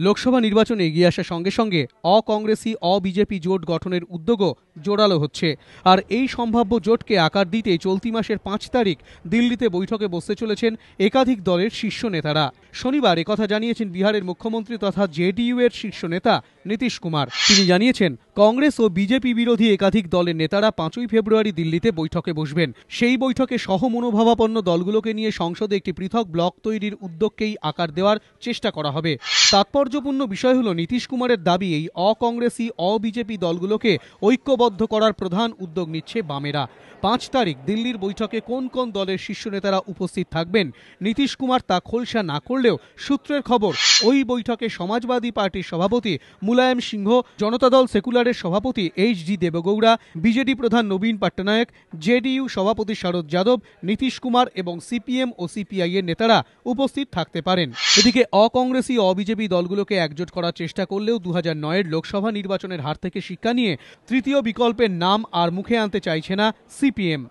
লোকসভা নির্বাচনে এগিয়ে আসার সঙ্গে সঙ্গে অকংগ্রেসি অবিজেপি জোট গঠনের উদ্যোগও জোরালো হচ্ছে। আর এই সম্ভাব্য জোটকে আকার দিতে চলতি মাসের 5 তারিখ দিল্লিতে বৈঠকে বসতে চলেছেন একাধিক দলের শীর্ষ নেতারা। শনিবার একথা জানিয়েছেন বিহারের মুখ্যমন্ত্রী তথা জেডিইউ এর শীর্ষ নেতা নীতিশ কুমার। তিনি জানিয়েছেন, কংগ্রেস ও বিজেপি বিরোধী একাধিক দলের নেতারা 5ই ফেব্রুয়ারি দিল্লিতে বৈঠকে বসবেন। সেই বৈঠকে সহমনোভাবাপন্ন দলগুলোকে নিয়ে সংসদে একটি পৃথক ব্লক তৈরির উদ্যোগকেই আকার দেওয়ার চেষ্টা করা হবে। তাৎপর্যপূর্ণ বিষয় হল, নীতিশ কুমারের দাবি, এই অকংগ্রেসি অবিজেপি দলগুলোকে ঐক্যবদ্ধ করার প্রধান উদ্যোগ নিচ্ছে বামেরা। 5 তারিখ দিল্লির বৈঠকে কোন কোন দলের শীর্ষ নেতারা উপস্থিত থাকবেন নীতিশ কুমার তা খোলসা না করলেও সূত্রের খবর, ওই বৈঠকে সমাজবাদী পার্টির সভাপতি মুলায়ম সিংহ, জনতা দল সেকুলারের সভাপতি এইচ.ডি. দেবগৌড়া, বিজেডি প্রধান নবীন পটনায়ক, জেডিইউ সভাপতি শরদ যাদব, নীতিশ কুমার এবং সিপিএম ও সিপিআই এর নেতারা উপস্থিত থাকতে পারেন। এদিকে অকংগ্রেসি অবিজেপি দলগুলোকে একজোট করার চেষ্টা করলেও 2009-এর লোকসভা নির্বাচনের হার থেকে শিক্ষা নিয়ে তৃতীয় বিকল্পের নাম আর মুখে আনতে চাইছে না সিপিএম।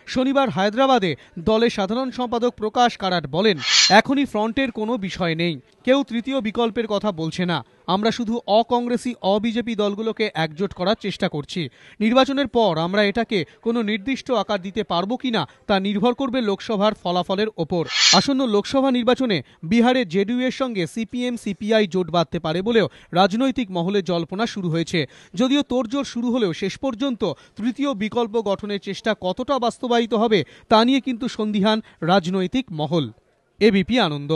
শনিবার হায়দ্রাবাদে দলের সাধারণ সম্পাদক প্রকাশ কারাট বলেন, এখনই ফ্রন্টের কোনো বিষয় নেই, কেউ তৃতীয় বিকল্পের কথা বলছে না। আমরা শুধু অকংগ্রেসি অবিজেপি দলগুলোকে একজোট করার চেষ্টা করছি। নির্বাচনের পর আমরা এটাকে কোনো নির্দিষ্ট আকার দিতে পারবো কিনা তা নির্ভর করবে লোকসভার ফলাফলের ওপর। আসন্ন লোকসভা নির্বাচনে বিহারে জেডিইউ এর সঙ্গে সিপিএম সিপিআই জোট বাঁধতে পারে বলেও রাজনৈতিক মহলে জল্পনা শুরু হয়েছে। যদিও তোড়জোড় শুরু হলেও শেষ পর্যন্ত তৃতীয় বিকল্প গঠনের চেষ্টা কতটা বাস্তবায়িত হবে তা নিয়ে কিন্তু সন্দিহান রাজনৈতিক মহল। এবিপি আনন্দ।